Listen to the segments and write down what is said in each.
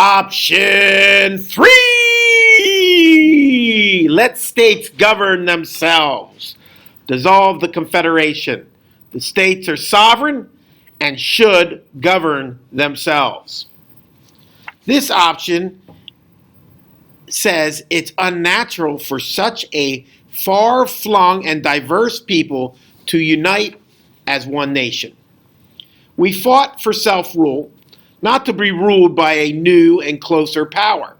Option 3. Let states govern themselves. Dissolve the Confederation. The states are sovereign and should govern themselves. This option says it's unnatural for such a far-flung and diverse people to unite as one nation. We fought for self-rule, not to be ruled by a new and closer power.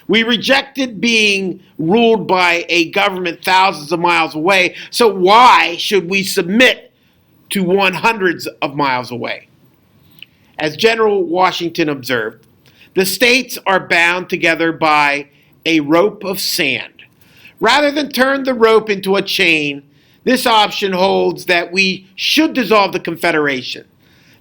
We rejected being ruled by a government thousands of miles away, so why should we submit to one hundreds of miles away? As General Washington observed, the states are bound together by a rope of sand. Rather than turn the rope into a chain, this option holds that we should dissolve the Confederation.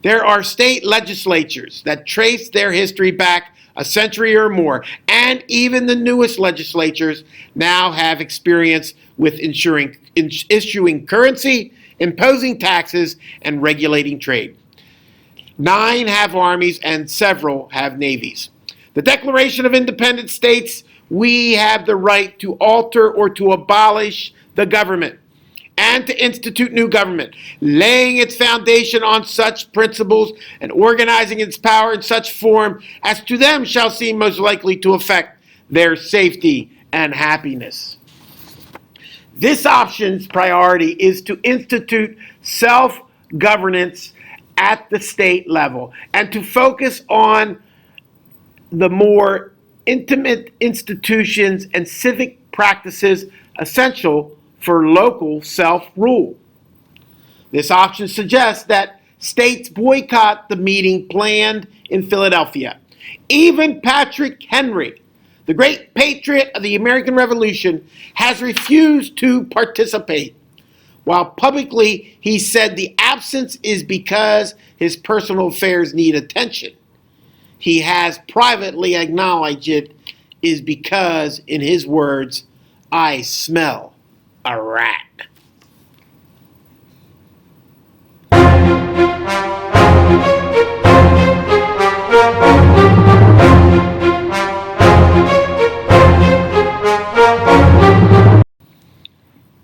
There are state legislatures that trace their history back a century or more, and even the newest legislatures now have experience with issuing currency, imposing taxes, and regulating trade. 9 have armies and several have navies. The Declaration of Independent States, we have the right to alter or to abolish the government and to institute new government, laying its foundation on such principles and organizing its power in such form as to them shall seem most likely to affect their safety and happiness. This option's priority is to institute self-governance at the state level and to focus on the more intimate institutions and civic practices essential for local self-rule. This option suggests that states boycott the meeting planned in Philadelphia. Even Patrick Henry, the great patriot of the American Revolution, has refused to participate. While publicly he said the absence is because his personal affairs need attention, he has privately acknowledged it is because, in his words, I smell a rat.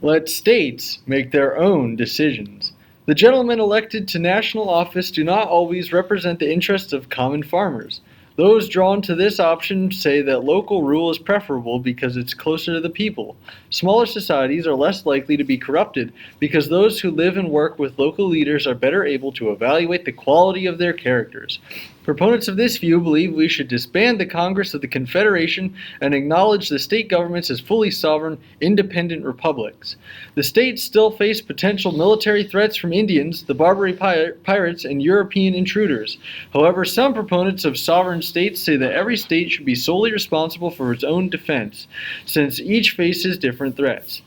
Let states make their own decisions. The gentlemen elected to national office do not always represent the interests of common farmers. Those drawn to this option say that local rule is preferable because it's closer to the people. Smaller societies are less likely to be corrupted because those who live and work with local leaders are better able to evaluate the quality of their characters. Proponents of this view believe we should disband the Congress of the Confederation and acknowledge the state governments as fully sovereign, independent republics. The states still face potential military threats from Indians, the Barbary pirates, and European intruders. However, some proponents of sovereign states say that every state should be solely responsible for its own defense, since each faces different threats.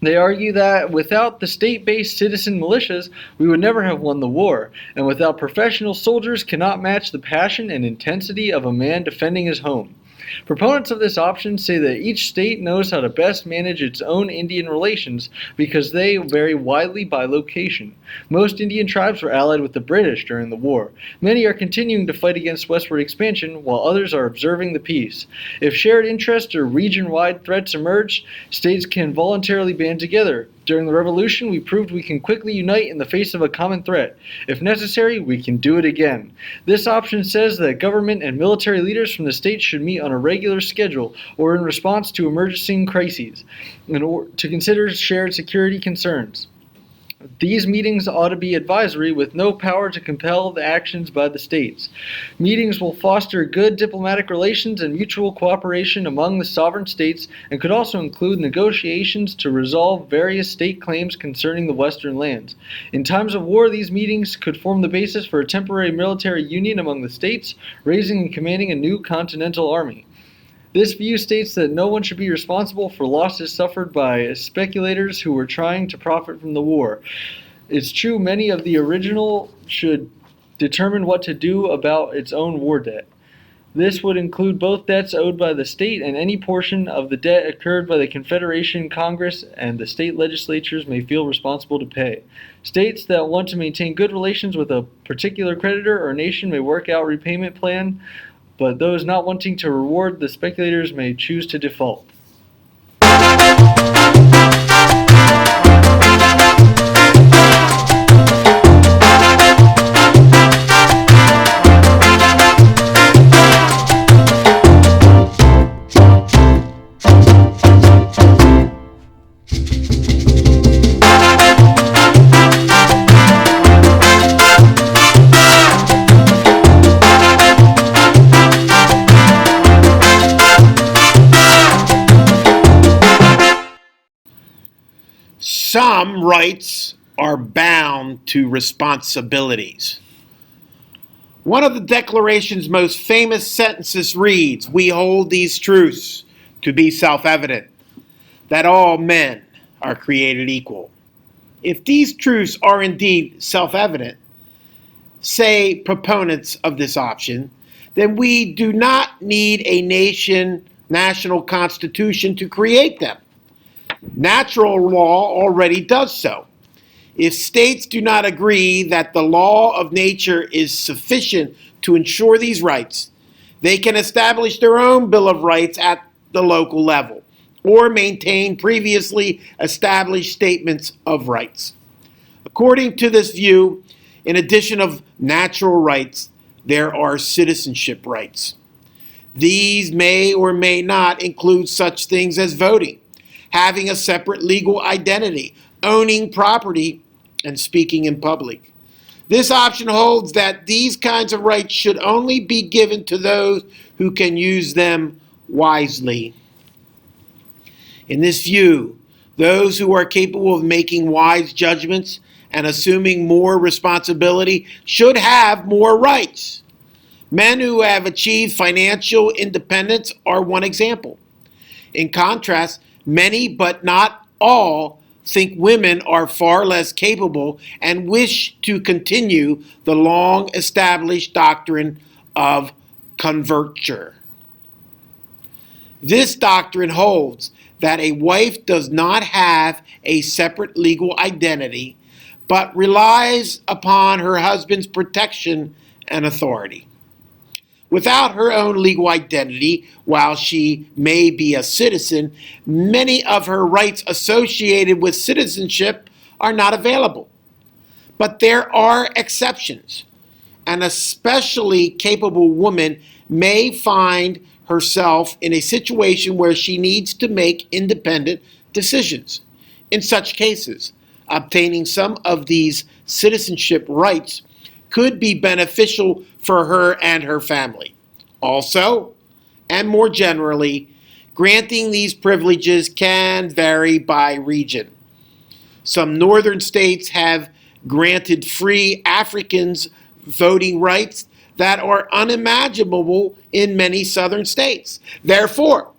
They argue that without the state-based citizen militias, we would never have won the war, and without professional soldiers cannot match the passion and intensity of a man defending his home. Proponents of this option say that each state knows how to best manage its own Indian relations because they vary widely by location. Most Indian tribes were allied with the British during the war. Many are continuing to fight against westward expansion, while others are observing the peace. If shared interests or region-wide threats emerge, states can voluntarily band together. During the Revolution, we proved we can quickly unite in the face of a common threat. If necessary, we can do it again. This option says that government and military leaders from the states should meet on a regular schedule or in response to emerging crises to consider shared security concerns. These meetings ought to be advisory with no power to compel the actions by the states. Meetings will foster good diplomatic relations and mutual cooperation among the sovereign states and could also include negotiations to resolve various state claims concerning the western lands. In times of war, these meetings could form the basis for a temporary military union among the states, raising and commanding a new continental army. This view states that no one should be responsible for losses suffered by speculators who were trying to profit from the war. It's true many of the original should determine what to do about its own war debt. This would include both debts owed by the state and any portion of the debt incurred by the Confederation Congress and the state legislatures may feel responsible to pay. States that want to maintain good relations with a particular creditor or nation may work out repayment plan but those not wanting to reward the speculators may choose to default. Some rights are bound to responsibilities. One of the Declaration's most famous sentences reads, "We hold these truths to be self-evident, that all men are created equal." If these truths are indeed self-evident, say proponents of this option, then we do not need a national constitution to create them. Natural law already does so. If states do not agree that the law of nature is sufficient to ensure these rights, they can establish their own Bill of Rights at the local level or maintain previously established statements of rights. According to this view, in addition of natural rights, there are citizenship rights. These may or may not include such things as voting, having a separate legal identity, owning property, and speaking in public. This option holds that these kinds of rights should only be given to those who can use them wisely. In this view, those who are capable of making wise judgments and assuming more responsibility should have more rights. Men who have achieved financial independence are one example. In contrast, many, but not all, think women are far less capable and wish to continue the long-established doctrine of converture. This doctrine holds that a wife does not have a separate legal identity, but relies upon her husband's protection and authority. Without her own legal identity, while she may be a citizen, many of her rights associated with citizenship are not available. But there are exceptions. An especially capable woman may find herself in a situation where she needs to make independent decisions. In such cases, obtaining some of these citizenship rights could be beneficial for her and her family. Also, and more generally, granting these privileges can vary by region. Some northern states have granted free Africans voting rights that are unimaginable in many southern states. Therefore,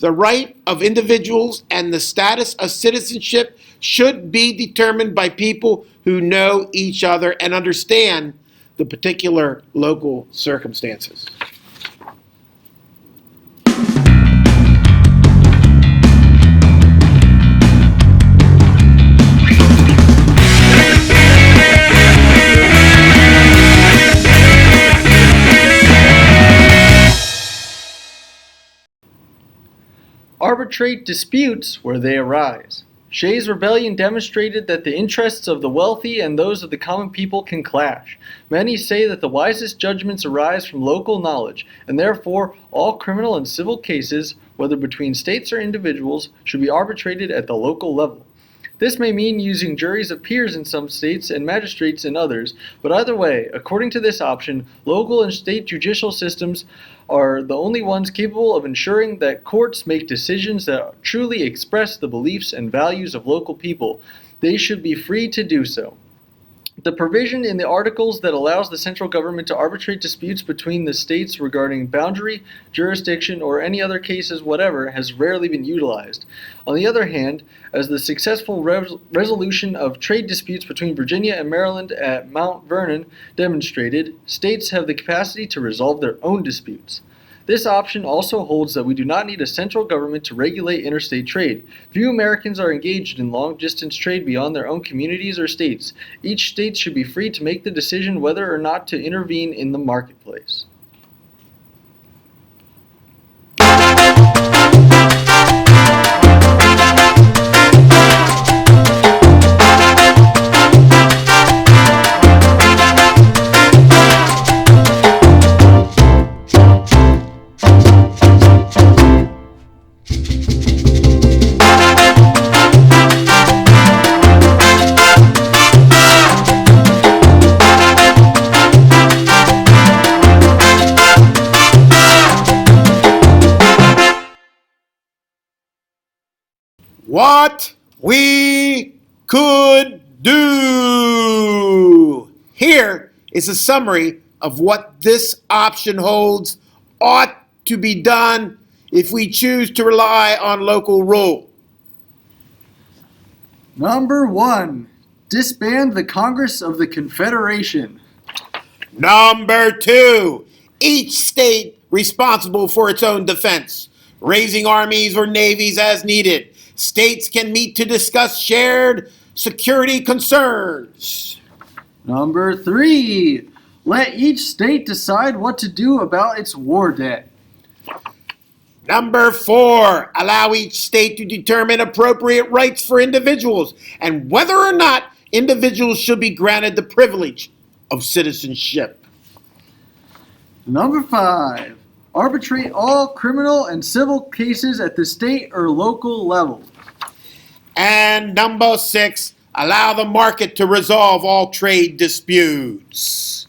the right of individuals and the status of citizenship should be determined by people who know each other and understand the particular local circumstances. Arbitrate disputes where they arise. Shays' rebellion demonstrated that the interests of the wealthy and those of the common people can clash. Many say that the wisest judgments arise from local knowledge, and therefore all criminal and civil cases, whether between states or individuals, should be arbitrated at the local level. This may mean using juries of peers in some states and magistrates in others, but either way, according to this option, local and state judicial systems are the only ones capable of ensuring that courts make decisions that truly express the beliefs and values of local people. They should be free to do so. The provision in the articles that allows the central government to arbitrate disputes between the states regarding boundary, jurisdiction, or any other cases whatever has rarely been utilized. On the other hand, as the successful resolution of trade disputes between Virginia and Maryland at Mount Vernon demonstrated, states have the capacity to resolve their own disputes. This option also holds that we do not need a central government to regulate interstate trade. Few Americans are engaged in long-distance trade beyond their own communities or states. Each state should be free to make the decision whether or not to intervene in the marketplace. What we could do. Here is a summary of what this option holds ought to be done if we choose to rely on local rule. Number 1. Disband the Congress of the Confederation. Number 2. Each state responsible for its own defense, raising armies or navies as needed. States can meet to discuss shared security concerns. Number 3. Let each state decide what to do about its war debt. Number 4. Allow each state to determine appropriate rights for individuals and whether or not individuals should be granted the privilege of citizenship. Number 5. Arbitrate all criminal and civil cases at the state or local level. And number 6. Allow the market to resolve all trade disputes.